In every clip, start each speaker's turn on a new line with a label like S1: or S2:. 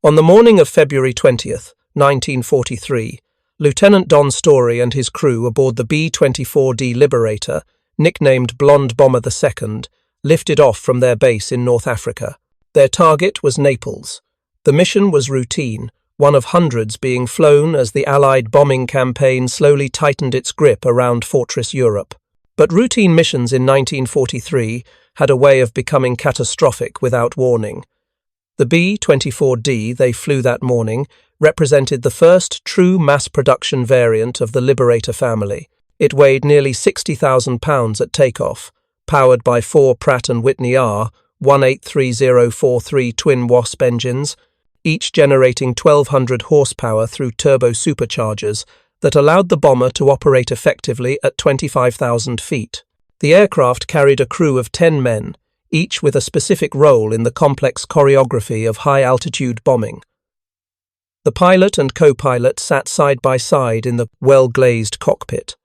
S1: On the morning of February 20th, 1943, Lieutenant Don Story and his crew aboard the B-24D Liberator, nicknamed Blonde Bomber II, lifted off from their base in North Africa. Their target was Naples. The mission was routine, one of hundreds being flown as the Allied bombing campaign slowly tightened its grip around Fortress Europe. But routine missions in 1943 had a way of becoming catastrophic without warning. The B-24D they flew that morning represented the first true mass-production variant of the Liberator family. It weighed nearly 60,000 pounds at takeoff, powered by 4 Pratt & Whitney R-183043 twin Wasp engines, each generating 1,200 horsepower through turbo superchargers that allowed the bomber to operate effectively at 25,000 feet. The aircraft carried a crew of 10 men, each with a specific role in the complex choreography of high-altitude bombing. The pilot and co-pilot sat side by side in the well-glazed cockpit.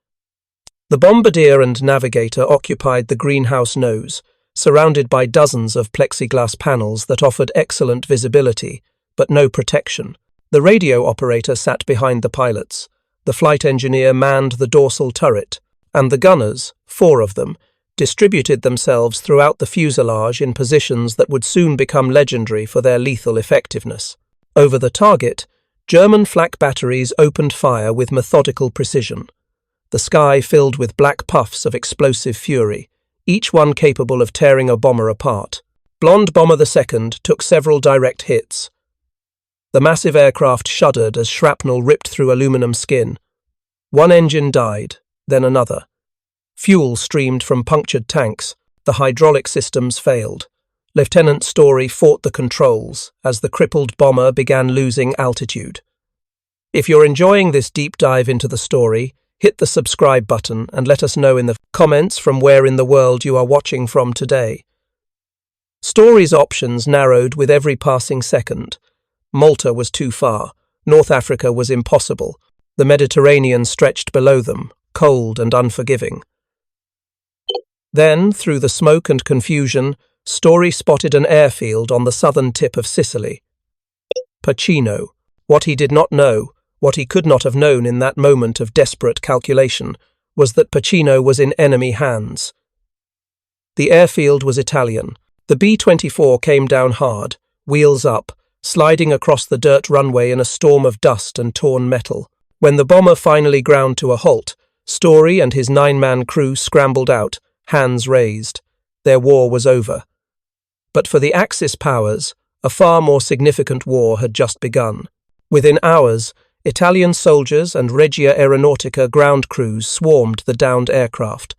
S1: The bombardier and navigator occupied the greenhouse nose, surrounded by dozens of plexiglass panels that offered excellent visibility, but no protection. The radio operator sat behind the pilots. The flight engineer manned the dorsal turret, and the gunners, 4 of them, distributed themselves throughout the fuselage in positions that would soon become legendary for their lethal effectiveness. Over the target, German flak batteries opened fire with methodical precision. The sky filled with black puffs of explosive fury, each one capable of tearing a bomber apart. Blonde Bomber II took several direct hits. The massive aircraft shuddered as shrapnel ripped through aluminum skin. One engine died, then another. Fuel streamed from punctured tanks. The hydraulic systems failed. Lieutenant Story fought the controls as the crippled bomber began losing altitude. If you're enjoying this deep dive into the story, hit the subscribe button and let us know in the comments from where in the world you are watching from today. Story's options narrowed with every passing second. Malta was too far. North Africa was impossible. The Mediterranean stretched below them, cold and unforgiving. Then, through the smoke and confusion, Story spotted an airfield on the southern tip of Sicily. Pacino. What he did not know, what he could not have known in that moment of desperate calculation, was that Pacino was in enemy hands. The airfield was Italian. The B-24 came down hard, wheels up, sliding across the dirt runway in a storm of dust and torn metal. When the bomber finally ground to a halt, Story and his 9-man crew scrambled out, hands raised. Their war was over. But for the Axis powers, a far more significant war had just begun. Within hours, Italian soldiers and Regia Aeronautica ground crews swarmed the downed aircraft.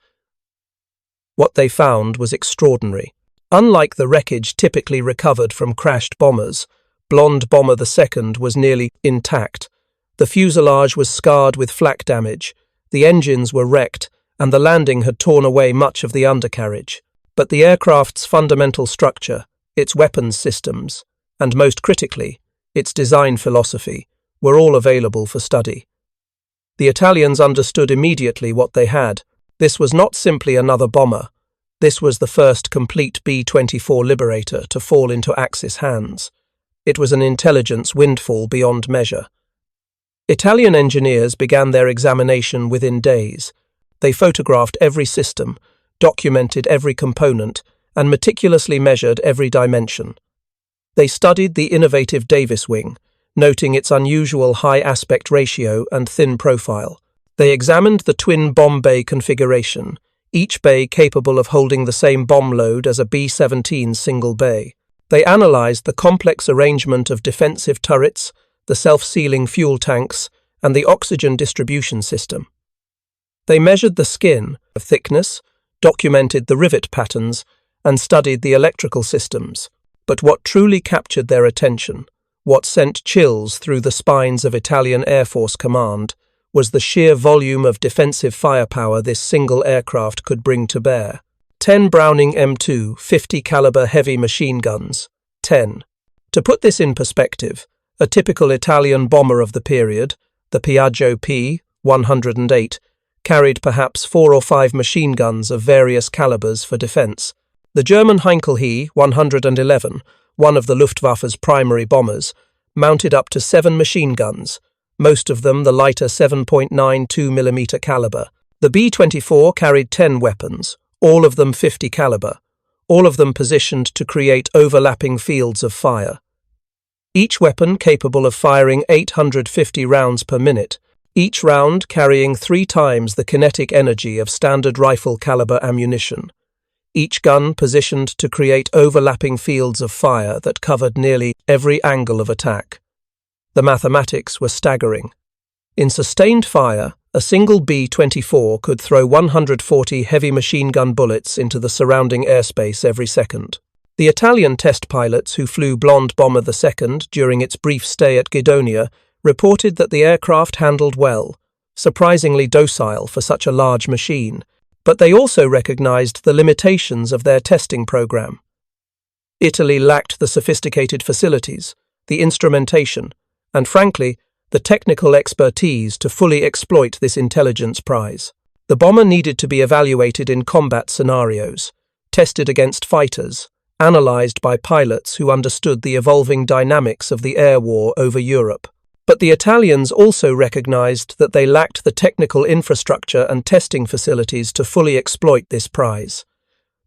S1: What they found was extraordinary. Unlike the wreckage typically recovered from crashed bombers, Blonde Bomber II was nearly intact. The fuselage was scarred with flak damage, the engines were wrecked, and the landing had torn away much of the undercarriage. But the aircraft's fundamental structure, its weapons systems, and most critically, its design philosophy, were all available for study. The Italians understood immediately what they had. This was not simply another bomber. This was the first complete B-24 Liberator to fall into Axis hands. It was an intelligence windfall beyond measure. Italian engineers began their examination within days. They photographed every system, documented every component, and meticulously measured every dimension. They studied the innovative Davis wing, noting its unusual high aspect ratio and thin profile. They examined the twin bomb bay configuration, each bay capable of holding the same bomb load as a B-17 single bay. They analyzed the complex arrangement of defensive turrets, the self-sealing fuel tanks, and the oxygen distribution system. They measured the skin of thickness, documented the rivet patterns, and studied the electrical systems. But what truly captured their attention, what sent chills through the spines of Italian Air Force Command, was the sheer volume of defensive firepower this single aircraft could bring to bear. 10 Browning M2 50 caliber heavy machine guns. 10. To put this in perspective, a typical Italian bomber of the period, the Piaggio P-108, carried perhaps 4 or 5 machine guns of various calibers for defense. The German Heinkel He 111, one of the Luftwaffe's primary bombers, mounted up to 7 machine guns, most of them the lighter 7.92mm caliber. The B-24 carried 10 weapons, all of them 50 caliber, all of them positioned to create overlapping fields of fire. Each weapon capable of firing 850 rounds per minute, each round carrying 3 times the kinetic energy of standard rifle caliber ammunition. Each gun positioned to create overlapping fields of fire that covered nearly every angle of attack. The mathematics were staggering. In sustained fire, a single B-24 could throw 140 heavy machine gun bullets into the surrounding airspace every second. The Italian test pilots who flew Blonde Bomber II during its brief stay at Guidonia reported that the aircraft handled well, surprisingly docile for such a large machine, but they also recognized the limitations of their testing program. Italy lacked the sophisticated facilities, the instrumentation, and frankly, the technical expertise to fully exploit this intelligence prize. The bomber needed to be evaluated in combat scenarios, tested against fighters, analyzed by pilots who understood the evolving dynamics of the air war over Europe. But the Italians also recognized that they lacked the technical infrastructure and testing facilities to fully exploit this prize.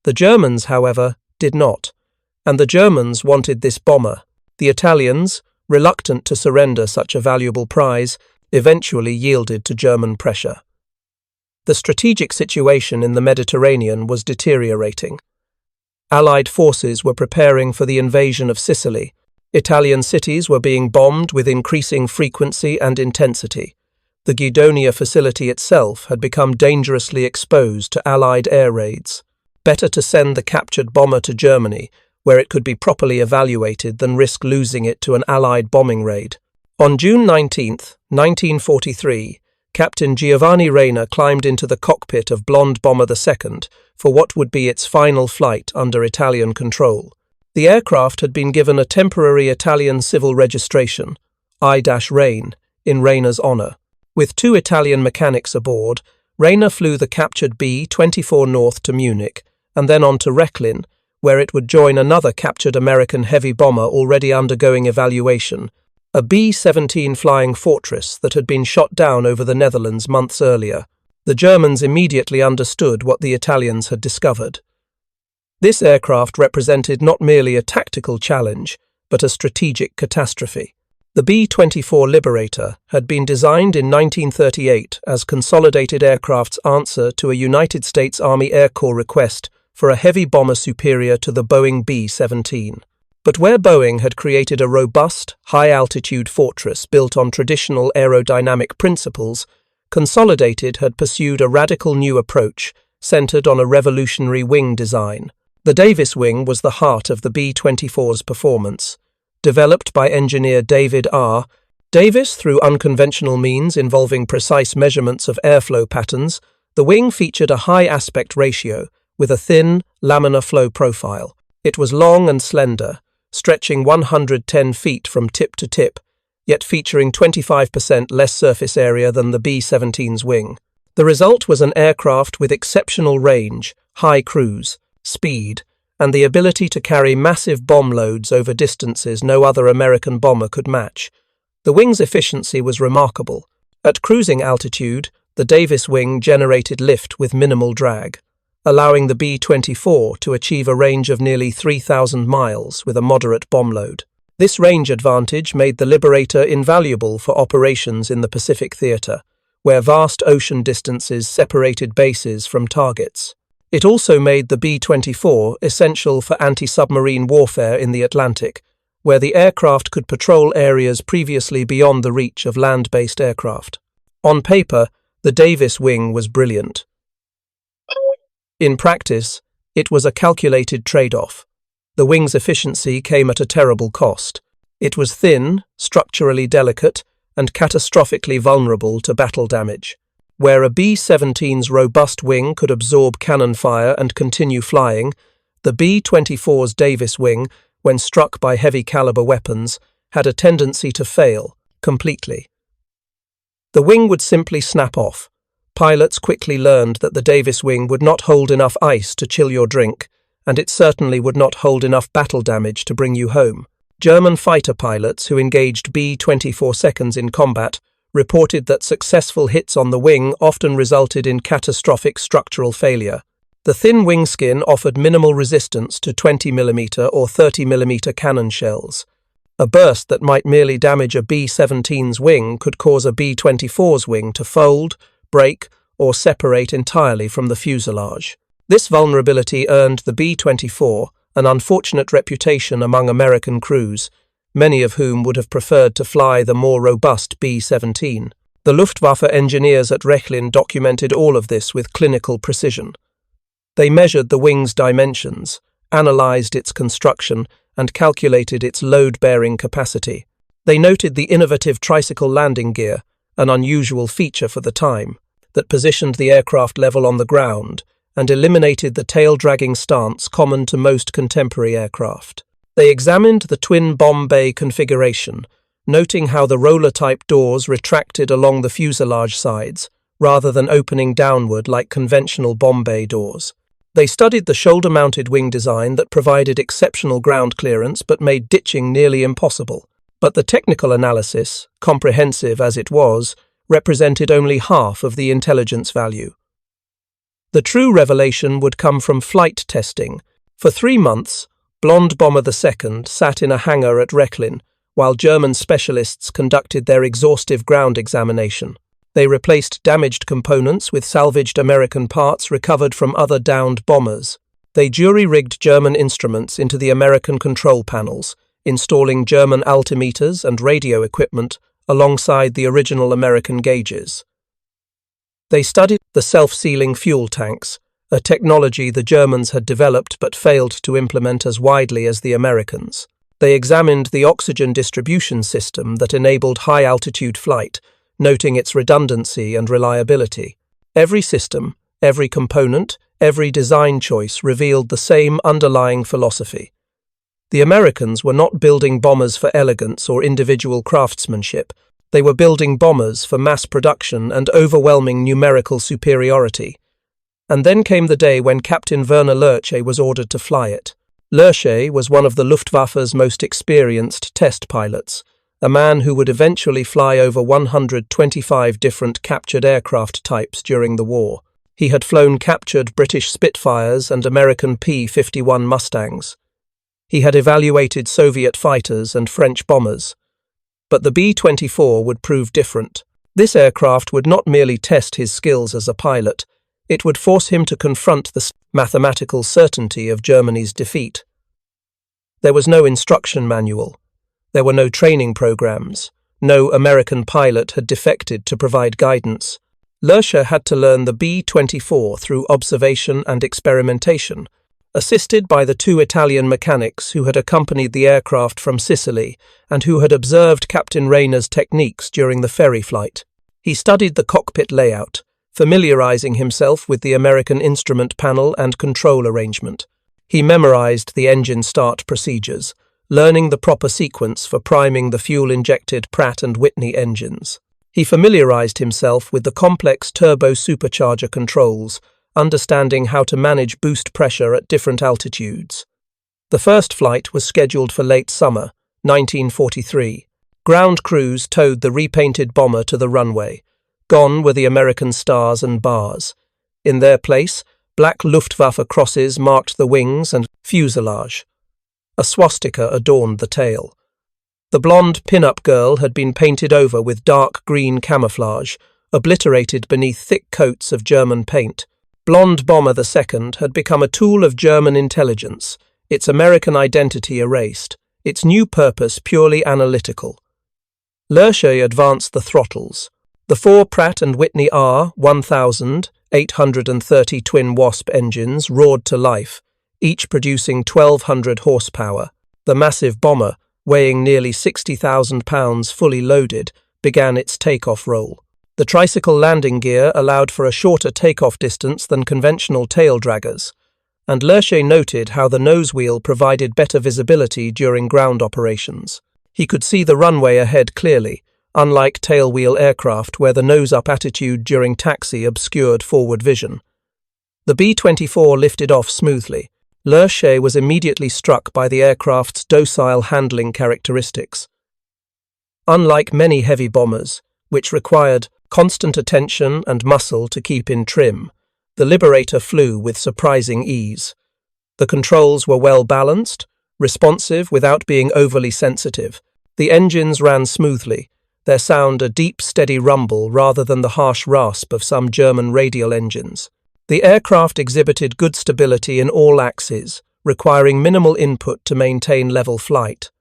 S1: The Germans, however, did not, and the Germans wanted this bomber. The Italians, reluctant to surrender such a valuable prize, eventually yielded to German pressure. The strategic situation in the Mediterranean was deteriorating. Allied forces were preparing for the invasion of Sicily. Italian cities were being bombed with increasing frequency and intensity. The Guidonia facility itself had become dangerously exposed to Allied air raids. Better to send the captured bomber to Germany, where it could be properly evaluated, than risk losing it to an Allied bombing raid. On June 19, 1943, Captain Giovanni Reina climbed into the cockpit of Blonde Bomber II for what would be its final flight under Italian control. The aircraft had been given a temporary Italian civil registration, I-Rein, in Reina's honor. With 2 Italian mechanics aboard, Reina flew the captured B-24 north to Munich and then on to Rechlin, where it would join another captured American heavy bomber already undergoing evaluation, a B-17 Flying Fortress that had been shot down over the Netherlands months earlier. The Germans immediately understood what the Italians had discovered. This aircraft represented not merely a tactical challenge, but a strategic catastrophe. The B-24 Liberator had been designed in 1938 as Consolidated Aircraft's answer to a United States Army Air Corps request for a heavy bomber superior to the Boeing B-17. But where Boeing had created a robust, high-altitude fortress built on traditional aerodynamic principles, Consolidated had pursued a radical new approach centered on a revolutionary wing design. The Davis wing was the heart of the B-24's performance. Developed by engineer David R. Davis through unconventional means involving precise measurements of airflow patterns, the wing featured a high aspect ratio with a thin, laminar flow profile. It was long and slender, stretching 110 feet from tip to tip, yet featuring 25% less surface area than the B-17's wing. The result was an aircraft with exceptional range, high cruise, speed, and the ability to carry massive bomb loads over distances no other American bomber could match. The wing's efficiency was remarkable. At cruising altitude, the Davis wing generated lift with minimal drag, allowing the B-24 to achieve a range of nearly 3,000 miles with a moderate bomb load. This range advantage made the Liberator invaluable for operations in the Pacific Theater, where vast ocean distances separated bases from targets. It also made the B-24 essential for anti-submarine warfare in the Atlantic, where the aircraft could patrol areas previously beyond the reach of land-based aircraft. On paper, the Davis wing was brilliant. In practice, it was a calculated trade-off. The wing's efficiency came at a terrible cost. It was thin, structurally delicate, and catastrophically vulnerable to battle damage. Where a B-17's robust wing could absorb cannon fire and continue flying, the B-24's Davis wing, when struck by heavy-caliber weapons, had a tendency to fail completely. The wing would simply snap off. Pilots quickly learned that the Davis wing would not hold enough ice to chill your drink, and it certainly would not hold enough battle damage to bring you home. German fighter pilots who engaged B-24s in combat reported that successful hits on the wing often resulted in catastrophic structural failure. The thin wing skin offered minimal resistance to 20mm or 30mm cannon shells. A burst that might merely damage a B-17's wing could cause a B-24's wing to fold, break, or separate entirely from the fuselage. This vulnerability earned the B-24 an unfortunate reputation among American crews, many of whom would have preferred to fly the more robust B-17. The Luftwaffe engineers at Rechlin documented all of this with clinical precision. They measured the wing's dimensions, analyzed its construction, and calculated its load-bearing capacity. They noted the innovative tricycle landing gear, an unusual feature for the time, that positioned the aircraft level on the ground and eliminated the tail-dragging stance common to most contemporary aircraft. They examined the twin bomb bay configuration, noting how the roller-type doors retracted along the fuselage sides, rather than opening downward like conventional bomb bay doors. They studied the shoulder-mounted wing design that provided exceptional ground clearance but made ditching nearly impossible. But the technical analysis, comprehensive as it was, represented only half of the intelligence value. The true revelation would come from flight testing. For 3 months, Blonde Bomber II sat in a hangar at Rechlin, while German specialists conducted their exhaustive ground examination. They replaced damaged components with salvaged American parts recovered from other downed bombers. They jury-rigged German instruments into the American control panels, installing German altimeters and radio equipment alongside the original American gauges. They studied the self-sealing fuel tanks, a technology the Germans had developed but failed to implement as widely as the Americans. They examined the oxygen distribution system that enabled high-altitude flight, noting its redundancy and reliability. Every system, every component, every design choice revealed the same underlying philosophy. The Americans were not building bombers for elegance or individual craftsmanship. They were building bombers for mass production and overwhelming numerical superiority. And then came the day when Captain Werner Lerche was ordered to fly it. Lerche was one of the Luftwaffe's most experienced test pilots, a man who would eventually fly over 125 different captured aircraft types during the war. He had flown captured British Spitfires and American P-51 Mustangs. He had evaluated Soviet fighters and French bombers. But the B-24 would prove different. This aircraft would not merely test his skills as a pilot, it would force him to confront the mathematical certainty of Germany's defeat. There was no instruction manual. There were no training programs. No American pilot had defected to provide guidance. Lerche had to learn the B-24 through observation and experimentation, assisted by the 2 Italian mechanics who had accompanied the aircraft from Sicily and who had observed Captain Rayner's techniques during the ferry flight. He studied the cockpit layout, familiarizing himself with the American instrument panel and control arrangement. He memorized the engine start procedures, learning the proper sequence for priming the fuel-injected Pratt & Whitney engines. He familiarized himself with the complex turbo-supercharger controls, understanding how to manage boost pressure at different altitudes. The first flight was scheduled for late summer, 1943. Ground crews towed the repainted bomber to the runway. Gone were the American stars and bars. In their place, black Luftwaffe crosses marked the wings and fuselage. A swastika adorned the tail. The blonde pin-up girl had been painted over with dark green camouflage, obliterated beneath thick coats of German paint. Blonde Bomber II had become a tool of German intelligence, its American identity erased, its new purpose purely analytical. Lerche advanced the throttles. The 4 Pratt & Whitney R-1000 830 twin Wasp engines roared to life, each producing 1,200 horsepower. The massive bomber, weighing nearly 60,000 pounds fully loaded, began its takeoff roll. The tricycle landing gear allowed for a shorter takeoff distance than conventional tail draggers, and Lerche noted how the nose wheel provided better visibility during ground operations. He could see the runway ahead clearly, unlike tailwheel aircraft where the nose-up attitude during taxi obscured forward vision. The B-24 lifted off smoothly. Lerche was immediately struck by the aircraft's docile handling characteristics. Unlike many heavy bombers, which required constant attention and muscle to keep in trim, the Liberator flew with surprising ease. The controls were well balanced, responsive without being overly sensitive. The engines ran smoothly, their sound a deep, steady rumble rather than the harsh rasp of some German radial engines. The aircraft exhibited good stability in all axes, requiring minimal input to maintain level flight.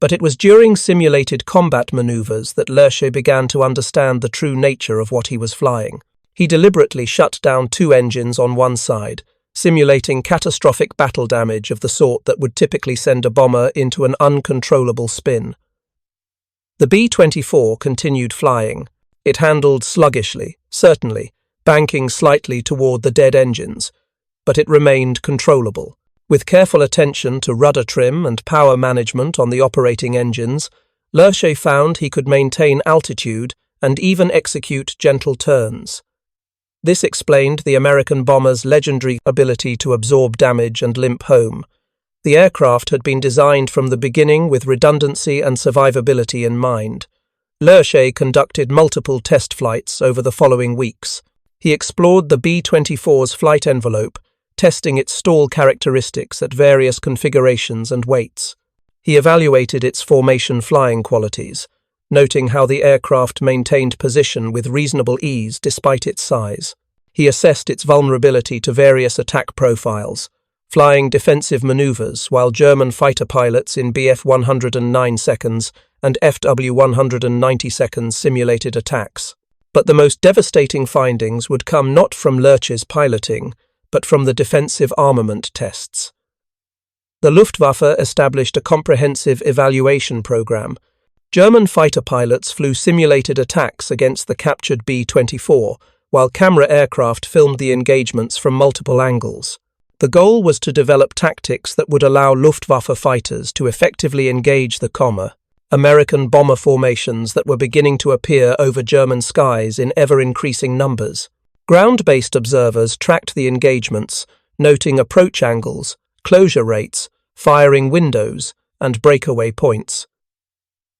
S1: But it was during simulated combat maneuvers that Lerche began to understand the true nature of what he was flying. He deliberately shut down 2 engines on one side, simulating catastrophic battle damage of the sort that would typically send a bomber into an uncontrollable spin. The B-24 continued flying. It handled sluggishly, certainly, banking slightly toward the dead engines, but it remained controllable. With careful attention to rudder trim and power management on the operating engines, Lerche found he could maintain altitude and even execute gentle turns. This explained the American bomber's legendary ability to absorb damage and limp home. The aircraft had been designed from the beginning with redundancy and survivability in mind. Lerche conducted multiple test flights over the following weeks. He explored the B-24's flight envelope, testing its stall characteristics at various configurations and weights. He evaluated its formation flying qualities, noting how the aircraft maintained position with reasonable ease despite its size. He assessed its vulnerability to various attack profiles, flying defensive maneuvers while German fighter pilots in Bf-109s and Fw-190s simulated attacks. But the most devastating findings would come not from Lerche's piloting, but from the defensive armament tests. The Luftwaffe established a comprehensive evaluation program. German fighter pilots flew simulated attacks against the captured B-24, while camera aircraft filmed the engagements from multiple angles. The goal was to develop tactics that would allow Luftwaffe fighters to effectively engage the American bomber formations that were beginning to appear over German skies in ever-increasing numbers. Ground-based observers tracked the engagements, noting approach angles, closure rates, firing windows, and breakaway points.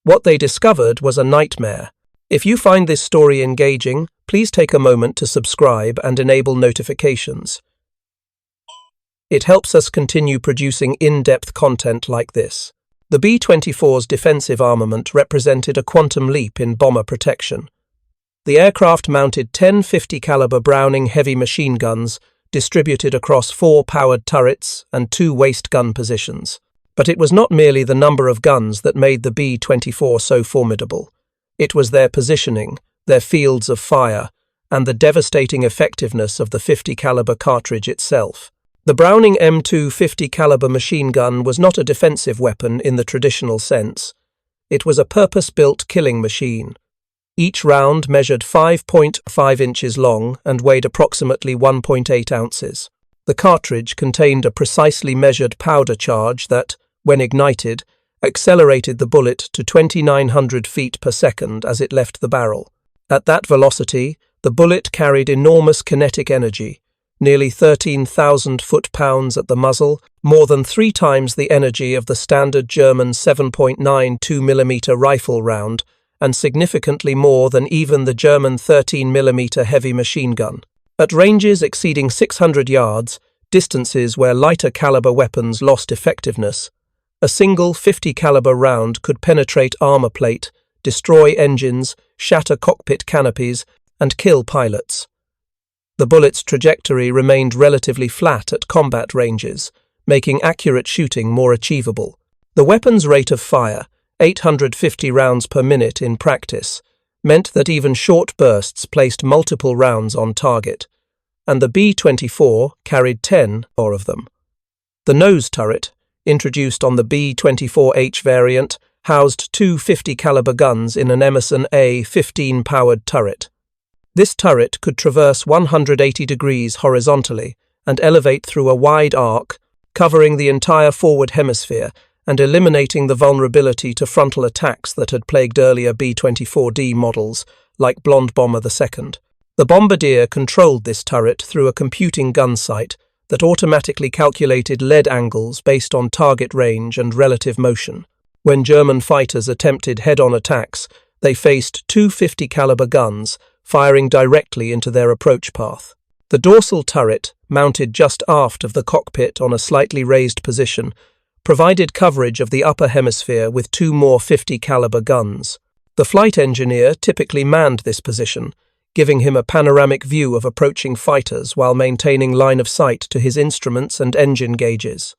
S1: What they discovered was a nightmare. If you find this story engaging, please take a moment to subscribe and enable notifications. It helps us continue producing in-depth content like this. The B-24's defensive armament represented a quantum leap in bomber protection. The aircraft mounted 10 50 caliber Browning heavy machine guns distributed across 4 powered turrets and 2 waist gun positions. But it was not merely the number of guns that made the B-24 so formidable. It was their positioning, their fields of fire, and the devastating effectiveness of the 50 caliber cartridge itself. The Browning M2 50 caliber machine gun was not a defensive weapon in the traditional sense. It was a purpose-built killing machine. Each round measured 5.5 inches long and weighed approximately 1.8 ounces. The cartridge contained a precisely measured powder charge that, when ignited, accelerated the bullet to 2,900 feet per second as it left the barrel. At that velocity, the bullet carried enormous kinetic energy, nearly 13,000 foot-pounds at the muzzle, more than 3 times the energy of the standard German 7.92 mm rifle round, and significantly more than even the German 13 mm heavy machine gun. At ranges exceeding 600 yards, distances where lighter caliber weapons lost effectiveness, a single 50 caliber round could penetrate armor plate, destroy engines, shatter cockpit canopies, and kill pilots. The bullet's trajectory remained relatively flat at combat ranges, making accurate shooting more achievable. The weapon's rate of fire, 850 rounds per minute in practice, meant that even short bursts placed multiple rounds on target, and the B-24 carried 10 more of them. The nose turret, introduced on the B-24H variant, housed 2 50 caliber guns in an Emerson A-15 powered turret. This turret could traverse 180 degrees horizontally and elevate through a wide arc, covering the entire forward hemisphere and eliminating the vulnerability to frontal attacks that had plagued earlier B-24D models, like Blonde Bomber II. The bombardier controlled this turret through a computing gun sight, that automatically calculated lead angles based on target range and relative motion. When German fighters attempted head-on attacks, they faced two 50 caliber guns firing directly into their approach path. The dorsal turret, mounted just aft of the cockpit on a slightly raised position, provided coverage of the upper hemisphere with two more 50 caliber guns. The flight engineer typically manned this position, giving him a panoramic view of approaching fighters while maintaining line of sight to his instruments and engine gauges.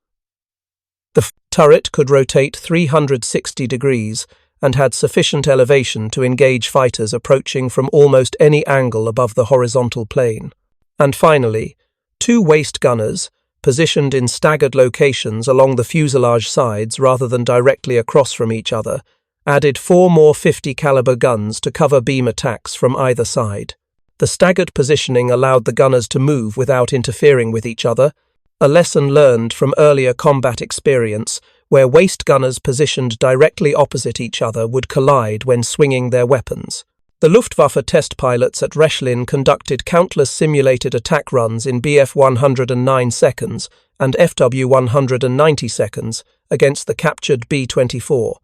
S1: The turret could rotate 360 degrees and had sufficient elevation to engage fighters approaching from almost any angle above the horizontal plane. And finally, two waist gunners, positioned in staggered locations along the fuselage sides rather than directly across from each other, added four more 50 caliber guns to cover beam attacks from either side. The staggered positioning allowed the gunners to move without interfering with each other, a lesson learned from earlier combat experience where waist gunners positioned directly opposite each other would collide when swinging their weapons. The Luftwaffe test pilots at Rechlin conducted countless simulated attack runs in Bf-109 seconds and Fw-190 seconds against the captured B-24.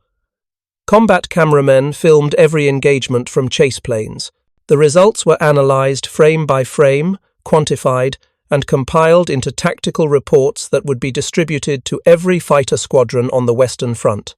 S1: Combat cameramen filmed every engagement from chase planes. The results were analyzed frame by frame, quantified, and compiled into tactical reports that would be distributed to every fighter squadron on the Western Front.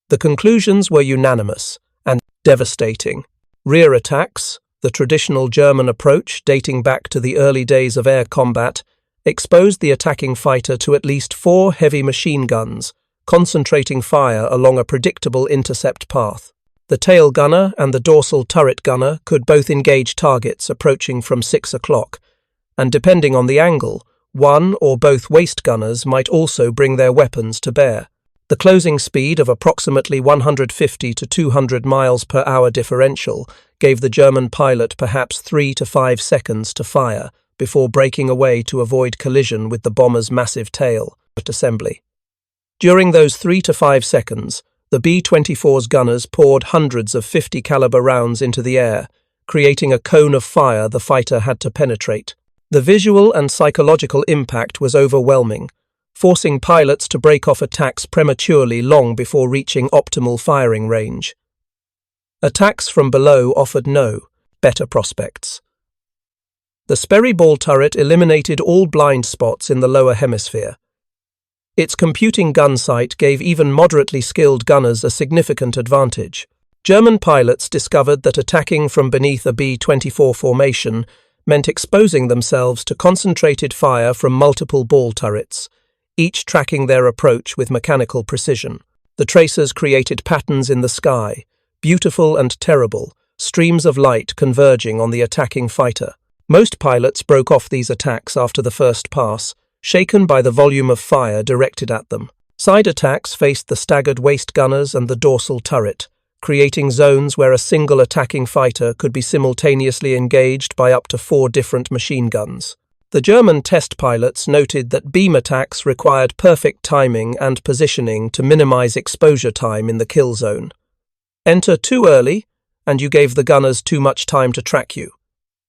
S1: The conclusions were unanimous and devastating. Rear attacks, the traditional German approach dating back to the early days of air combat, exposed the attacking fighter to at least 4 heavy machine guns, concentrating fire along a predictable intercept path. The tail gunner and the dorsal turret gunner could both engage targets approaching from 6 o'clock, and depending on the angle, one or both waist gunners might also bring their weapons to bear. The closing speed of approximately 150 to 200 miles per hour differential gave the German pilot perhaps 3 to 5 seconds to fire before breaking away to avoid collision with the bomber's massive tail assembly. During those 3 to 5 seconds, the B-24's gunners poured hundreds of 50 caliber rounds into the air, creating a cone of fire the fighter had to penetrate. The visual and psychological impact was overwhelming, forcing pilots to break off attacks prematurely long before reaching optimal firing range. Attacks from below offered no better prospects. The Sperry ball turret eliminated all blind spots in the lower hemisphere. Its computing gun sight gave even moderately skilled gunners a significant advantage. German pilots discovered that attacking from beneath a B-24 formation meant exposing themselves to concentrated fire from multiple ball turrets, each tracking their approach with mechanical precision. The tracers created patterns in the sky, beautiful and terrible, streams of light converging on the attacking fighter. Most pilots broke off these attacks after the first pass, shaken by the volume of fire directed at them. Side attacks faced the staggered waist gunners and the dorsal turret, creating zones where a single attacking fighter could be simultaneously engaged by up to 4 different machine guns. The German test pilots noted that beam attacks required perfect timing and positioning to minimize exposure time in the kill zone. Enter too early, and you gave the gunners too much time to track you.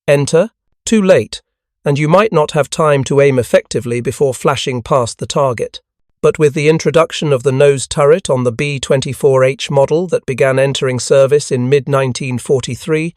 S1: Enter too late, and you might not have time to aim effectively before flashing past the target. But with the introduction of the nose turret on the B-24H model that began entering service in mid-1943,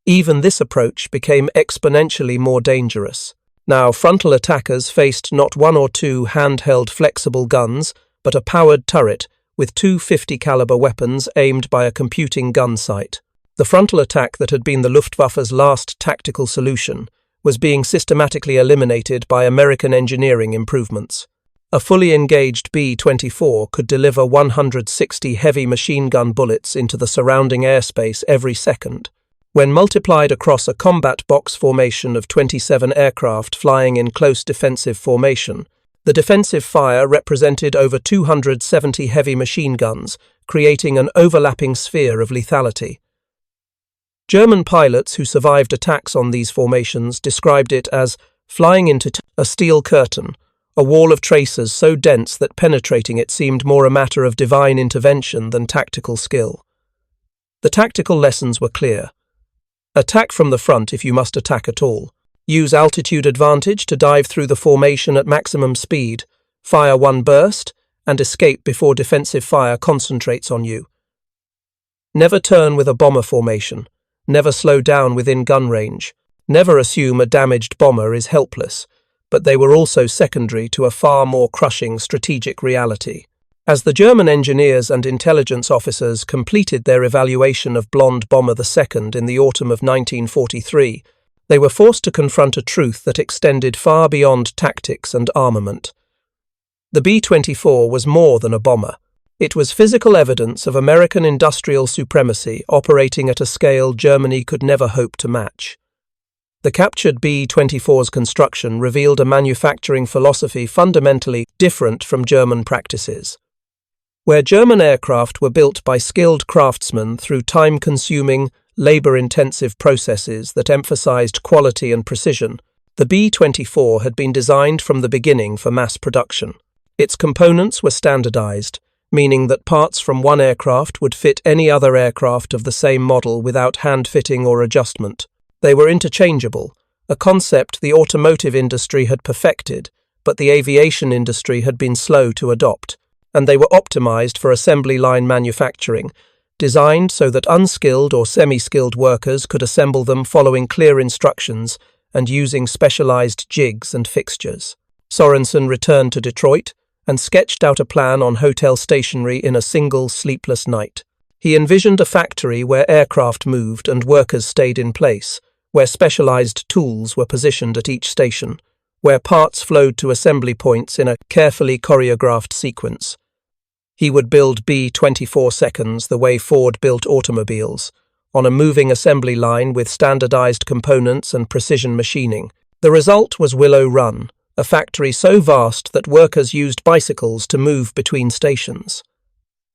S1: even this approach became exponentially more dangerous. Now, frontal attackers faced not 1 or 2 handheld flexible guns, but a powered turret with 2 50 caliber weapons aimed by a computing gun sight. The frontal attack that had been the Luftwaffe's last tactical solution was being systematically eliminated by American engineering improvements. A fully engaged B-24 could deliver 160 heavy machine gun bullets into the surrounding airspace every second. When multiplied across a combat box formation of 27 aircraft flying in close defensive formation, the defensive fire represented over 270 heavy machine guns, creating an overlapping sphere of lethality. German pilots who survived attacks on these formations described it as flying into a steel curtain, a wall of tracers so dense that penetrating it seemed more a matter of divine intervention than tactical skill. The tactical lessons were clear. Attack from the front if you must attack at all. Use altitude advantage to dive through the formation at maximum speed, fire one burst, and escape before defensive fire concentrates on you. Never turn with a bomber formation. Never slow down within gun range. Never assume a damaged bomber is helpless, but they were also secondary to a far more crushing strategic reality. As the German engineers and intelligence officers completed their evaluation of Blonde Bomber II in the autumn of 1943, they were forced to confront a truth that extended far beyond tactics and armament. The B-24 was more than a bomber. It was physical evidence of American industrial supremacy operating at a scale Germany could never hope to match. The captured B-24's construction revealed a manufacturing philosophy fundamentally different from German practices. Where German aircraft were built by skilled craftsmen through time-consuming, labor-intensive processes that emphasized quality and precision, the B-24 had been designed from the beginning for mass production. Its components were standardized, meaning that parts from one aircraft would fit any other aircraft of the same model without hand-fitting or adjustment. They were interchangeable, a concept the automotive industry had perfected, but the aviation industry had been slow to adopt, and they were optimized for assembly line manufacturing, designed so that unskilled or semi-skilled workers could assemble them following clear instructions and using specialized jigs and fixtures. Sorensen returned to Detroit and sketched out a plan on hotel stationery in a single sleepless night. He envisioned a factory where aircraft moved and workers stayed in place, where specialized tools were positioned at each station, where parts flowed to assembly points in a carefully choreographed sequence. He would build B-24 seconds the way Ford built automobiles, on a moving assembly line with standardized components and precision machining. The result was Willow Run, a factory so vast that workers used bicycles to move between stations.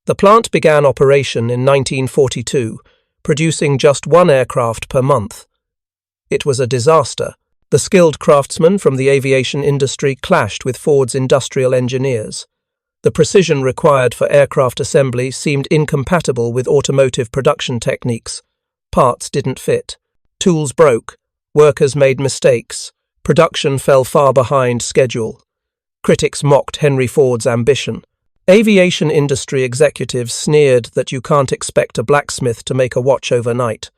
S1: The plant began operation in 1942, producing just one aircraft per month. It was a disaster. The skilled craftsmen from the aviation industry clashed with Ford's industrial engineers. The precision required for aircraft assembly seemed incompatible with automotive production techniques. Parts didn't fit. Tools broke. Workers made mistakes. Production fell far behind schedule. Critics mocked Henry Ford's ambition. Aviation industry executives sneered that you can't expect a blacksmith to make a watch overnight.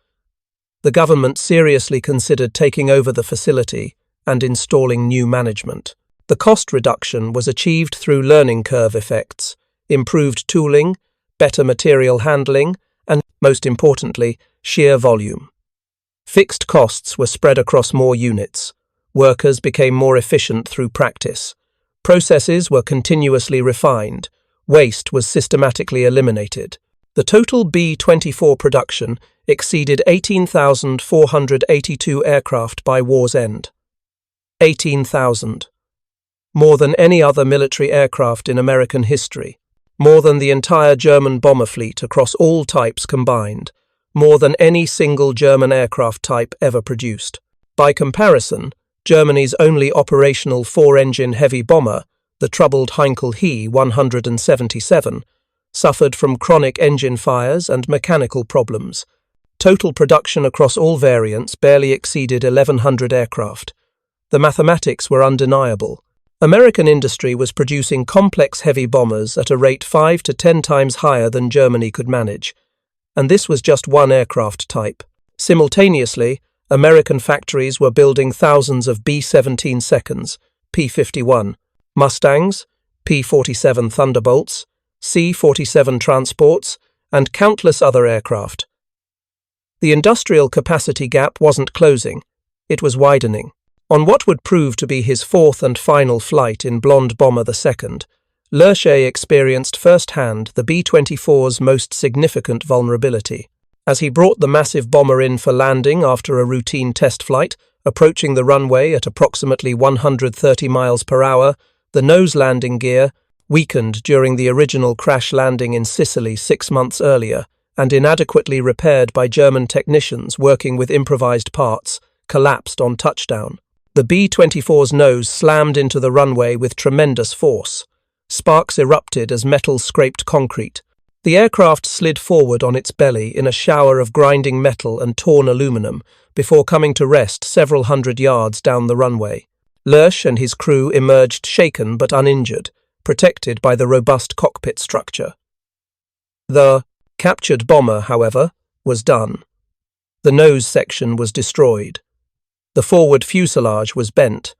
S1: The government seriously considered taking over the facility and installing new management. The cost reduction was achieved through learning curve effects, improved tooling, better material handling, and, most importantly, sheer volume. Fixed costs were spread across more units. Workers became more efficient through practice. Processes were continuously refined. Waste was systematically eliminated. The total B-24 production exceeded 18,482 aircraft by war's end. 18,000. More than any other military aircraft in American history. More than the entire German bomber fleet across all types combined. More than any single German aircraft type ever produced. By comparison, Germany's only operational four-engine heavy bomber, the troubled Heinkel He 177, suffered from chronic engine fires and mechanical problems. Total production across all variants barely exceeded 1,100 aircraft. The mathematics were undeniable. American industry was producing complex heavy bombers at a rate 5 to 10 times higher than Germany could manage. And this was just one aircraft type. Simultaneously, American factories were building thousands of B-17 seconds, P-51, Mustangs, P-47 Thunderbolts, C-47 transports, and countless other aircraft. The industrial capacity gap wasn't closing, it was widening. On what would prove to be his fourth and final flight in Blonde Bomber II, Lerche experienced firsthand the B-24's most significant vulnerability. As he brought the massive bomber in for landing after a routine test flight, approaching the runway at approximately 130 miles per hour, the nose landing gear, weakened during the original crash landing in Sicily 6 months earlier, and inadequately repaired by German technicians working with improvised parts, collapsed on touchdown. The B-24's nose slammed into the runway with tremendous force. Sparks erupted as metal scraped concrete. The aircraft slid forward on its belly in a shower of grinding metal and torn aluminum before coming to rest several hundred yards down the runway. Lerche and his crew emerged shaken but uninjured, protected by the robust cockpit structure. The captured bomber, however, was done. The nose section was destroyed. The forward fuselage was bent.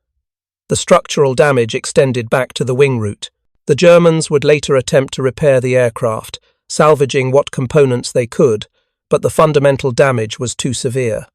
S1: The structural damage extended back to the wing root. The Germans would later attempt to repair the aircraft, salvaging what components they could, but the fundamental damage was too severe.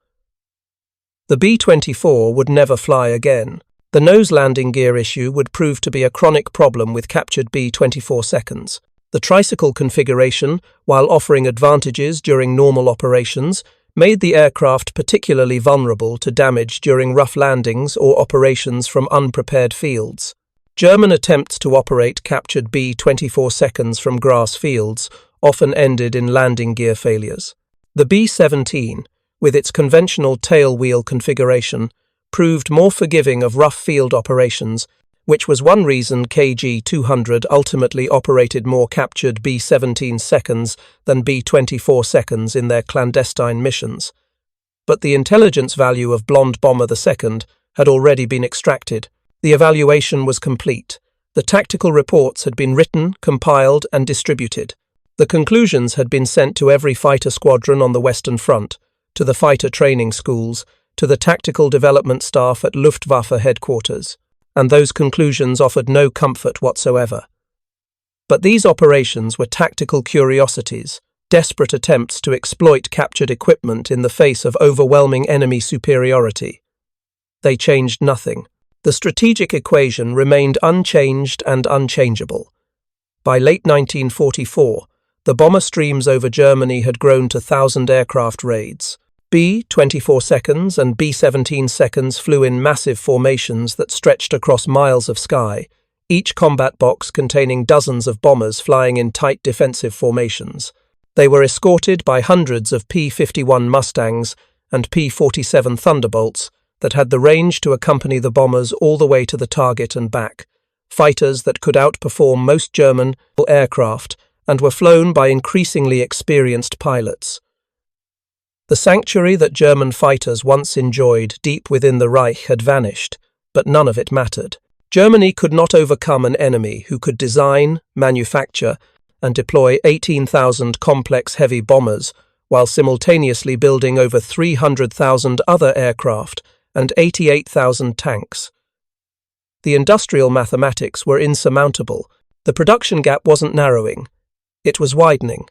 S1: The B-24 would never fly again. The nose landing gear issue would prove to be a chronic problem with captured B-24 seconds. The tricycle configuration, while offering advantages during normal operations, made the aircraft particularly vulnerable to damage during rough landings or operations from unprepared fields. German attempts to operate captured B-24 seconds from grass fields often ended in landing gear failures. The B-17, with its conventional tail-wheel configuration, proved more forgiving of rough field operations, which was one reason KG-200 ultimately operated more captured B-17 seconds than B-24 seconds in their clandestine missions. But the intelligence value of Blonde Bomber II had already been extracted. The evaluation was complete. The tactical reports had been written, compiled, and distributed. The conclusions had been sent to every fighter squadron on the Western Front, to the fighter training schools, to the tactical development staff at Luftwaffe headquarters, and those conclusions offered no comfort whatsoever. But these operations were tactical curiosities, desperate attempts to exploit captured equipment in the face of overwhelming enemy superiority. They changed nothing. The strategic equation remained unchanged and unchangeable. By late 1944, the bomber streams over Germany had grown to 1,000 aircraft raids. B-24 seconds and B-17 seconds flew in massive formations that stretched across miles of sky, each combat box containing dozens of bombers flying in tight defensive formations. They were escorted by hundreds of P-51 Mustangs and P-47 Thunderbolts that had the range to accompany the bombers all the way to the target and back, fighters that could outperform most German aircraft and were flown by increasingly experienced pilots. The sanctuary that German fighters once enjoyed deep within the Reich had vanished, but none of it mattered. Germany could not overcome an enemy who could design, manufacture, and deploy 18,000 complex heavy bombers while simultaneously building over 300,000 other aircraft and 88,000 tanks. The industrial mathematics were insurmountable. The production gap wasn't narrowing. It was widening.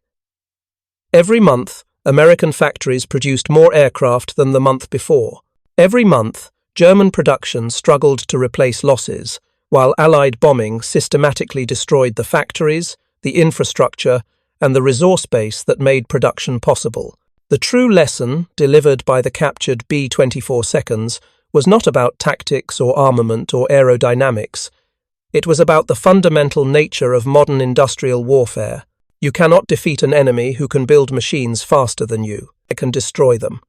S1: Every month, American factories produced more aircraft than the month before. Every month, German production struggled to replace losses, while Allied bombing systematically destroyed the factories, the infrastructure, and the resource base that made production possible. The true lesson, delivered by the captured B-24 seconds, was not about tactics or armament or aerodynamics. It was about the fundamental nature of modern industrial warfare. You cannot defeat an enemy who can build machines faster than you. It can destroy them.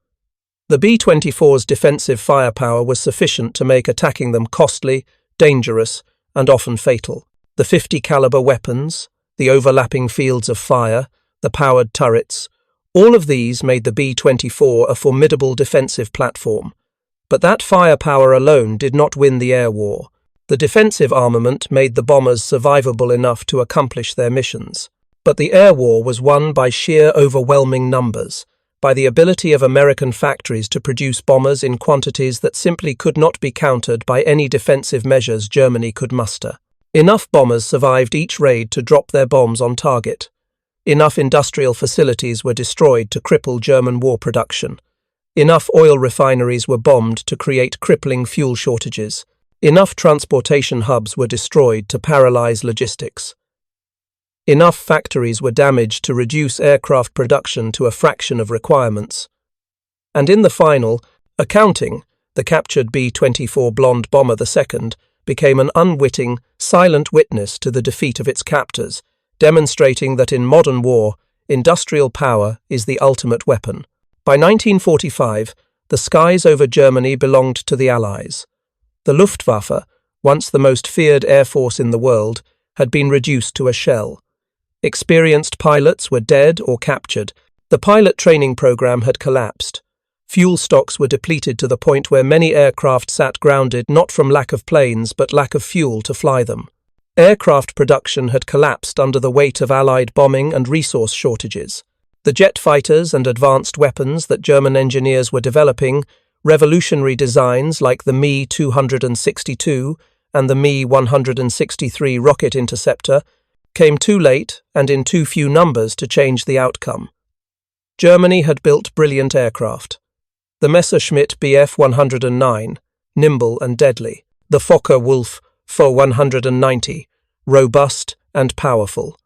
S1: The B-24's defensive firepower was sufficient to make attacking them costly, dangerous, and often fatal. The 50 caliber weapons, the overlapping fields of fire, the powered turrets, all of these made the B-24 a formidable defensive platform. But that firepower alone did not win the air war. The defensive armament made the bombers survivable enough to accomplish their missions. But the air war was won by sheer overwhelming numbers, by the ability of American factories to produce bombers in quantities that simply could not be countered by any defensive measures Germany could muster. Enough bombers survived each raid to drop their bombs on target. Enough industrial facilities were destroyed to cripple German war production. Enough oil refineries were bombed to create crippling fuel shortages. Enough transportation hubs were destroyed to paralyze logistics. Enough factories were damaged to reduce aircraft production to a fraction of requirements. And in the final accounting, the captured B-24 Blonde Bomber II became an unwitting, silent witness to the defeat of its captors, demonstrating that in modern war, industrial power is the ultimate weapon. By 1945, the skies over Germany belonged to the Allies. The Luftwaffe, once the most feared air force in the world, had been reduced to a shell. Experienced pilots were dead or captured. The pilot training program had collapsed. Fuel stocks were depleted to the point where many aircraft sat grounded not from lack of planes but lack of fuel to fly them. Aircraft production had collapsed under the weight of Allied bombing and resource shortages. The jet fighters and advanced weapons that German engineers were developing, revolutionary designs like the Me-262 and the Me-163 rocket interceptor, came too late and in too few numbers to change the outcome. Germany had built brilliant aircraft. The Messerschmitt Bf-109, nimble and deadly. The Focke-Wulf Fw-190, robust and powerful.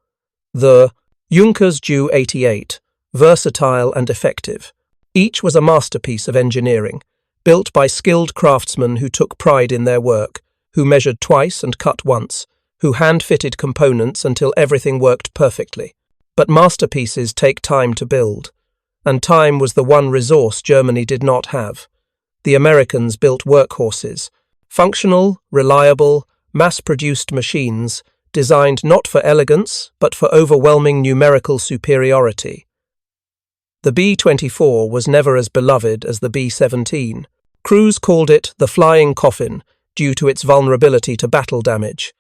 S1: The Junkers Ju-88, versatile and effective. Each was a masterpiece of engineering, built by skilled craftsmen who took pride in their work, who measured twice and cut once, who hand-fitted components until everything worked perfectly. But masterpieces take time to build, and time was the one resource Germany did not have. The Americans built workhorses, functional, reliable, mass-produced machines designed not for elegance but for overwhelming numerical superiority. The B-24 was never as beloved as the B-17. Crews called it the flying coffin due to its vulnerability to battle damage.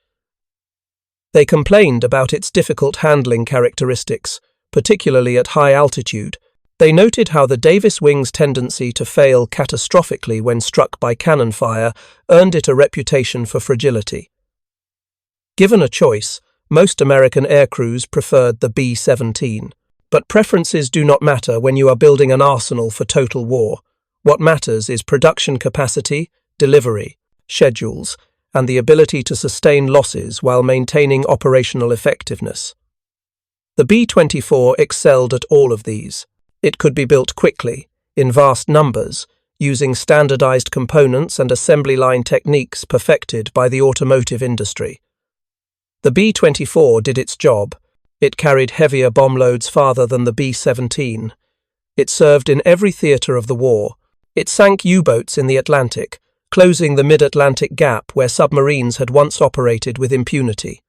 S1: They complained about its difficult handling characteristics, particularly at high altitude. They noted how the Davis wing's tendency to fail catastrophically when struck by cannon fire earned it a reputation for fragility. Given a choice, most American aircrews preferred the B-17. But preferences do not matter when you are building an arsenal for total war. What matters is production capacity, delivery, schedules, and the ability to sustain losses while maintaining operational effectiveness. The B-24 excelled at all of these. It could be built quickly, in vast numbers, using standardized components and assembly line techniques perfected by the automotive industry. The B-24 did its job. It carried heavier bomb loads farther than the B-17. It served in every theater of the war. It sank U-boats in the Atlantic, closing the mid-Atlantic gap where submarines had once operated with impunity.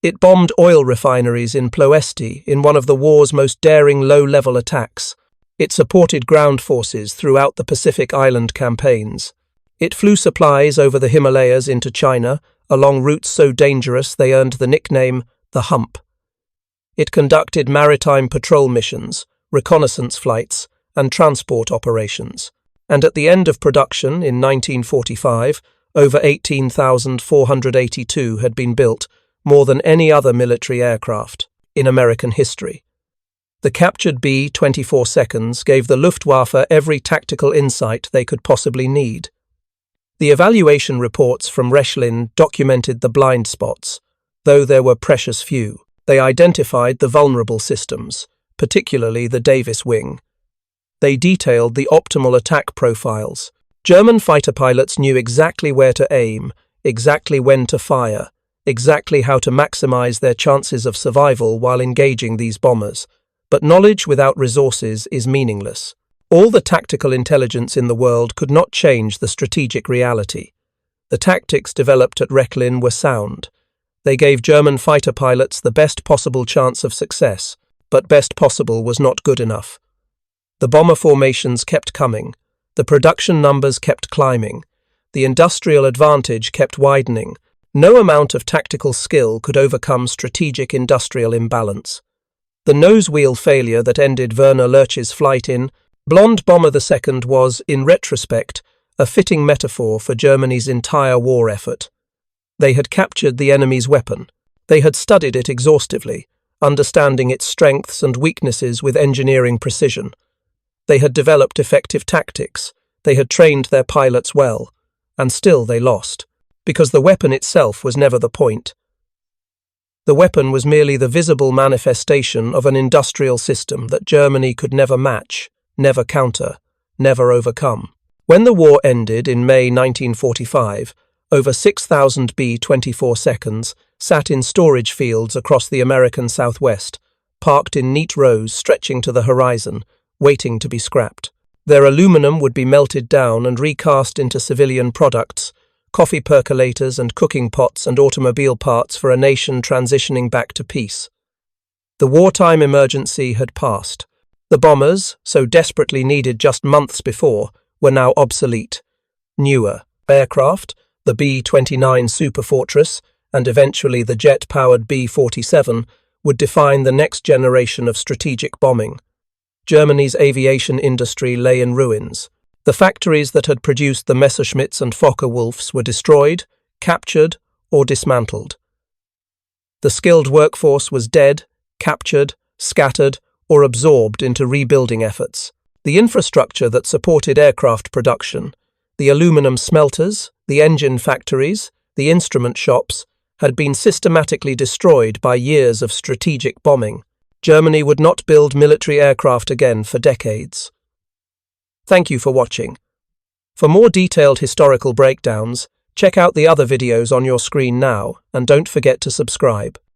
S1: It bombed oil refineries in Ploesti in one of the war's most daring low-level attacks. It supported ground forces throughout the Pacific Island campaigns. It flew supplies over the Himalayas into China, along routes so dangerous they earned the nickname the Hump. It conducted maritime patrol missions, reconnaissance flights, and transport operations. And at the end of production in 1945, over 18,482 had been built, more than any other military aircraft in American history. The captured B-24 seconds gave the Luftwaffe every tactical insight they could possibly need. The evaluation reports from Rechlin documented the blind spots, though there were precious few. They identified the vulnerable systems, particularly the Davis wing. They detailed the optimal attack profiles. German fighter pilots knew exactly where to aim, exactly when to fire, exactly how to maximize their chances of survival while engaging these bombers. But knowledge without resources is meaningless. All the tactical intelligence in the world could not change the strategic reality. The tactics developed at Rechlin were sound. They gave German fighter pilots the best possible chance of success, but best possible was not good enough. The bomber formations kept coming. The production numbers kept climbing. The industrial advantage kept widening. No amount of tactical skill could overcome strategic industrial imbalance. The nose wheel failure that ended Werner Lerche's flight in Blonde Bomber II was, in retrospect, a fitting metaphor for Germany's entire war effort. They had captured the enemy's weapon. They had studied it exhaustively, understanding its strengths and weaknesses with engineering precision. They had developed effective tactics. They had trained their pilots well. And still they lost, because the weapon itself was never the point. The weapon was merely the visible manifestation of an industrial system that Germany could never match, never counter, never overcome. When the war ended in May 1945, over 6,000 B-24 seconds sat in storage fields across the American Southwest, parked in neat rows stretching to the horizon, waiting to be scrapped. Their aluminum would be melted down and recast into civilian products, coffee percolators and cooking pots and automobile parts for a nation transitioning back to peace. The wartime emergency had passed. The bombers, so desperately needed just months before, were now obsolete. Newer aircraft, the B-29 Superfortress, and eventually the jet-powered B-47, would define the next generation of strategic bombing. Germany's aviation industry lay in ruins. The factories that had produced the Messerschmitts and Focke-Wulfs were destroyed, captured, or dismantled. The skilled workforce was dead, captured, scattered, or absorbed into rebuilding efforts. The infrastructure that supported aircraft production, the aluminum smelters, the engine factories, the instrument shops, had been systematically destroyed by years of strategic bombing. Germany would not build military aircraft again for decades. Thank you for watching. For more detailed historical breakdowns, check out the other videos on your screen now, and don't forget to subscribe.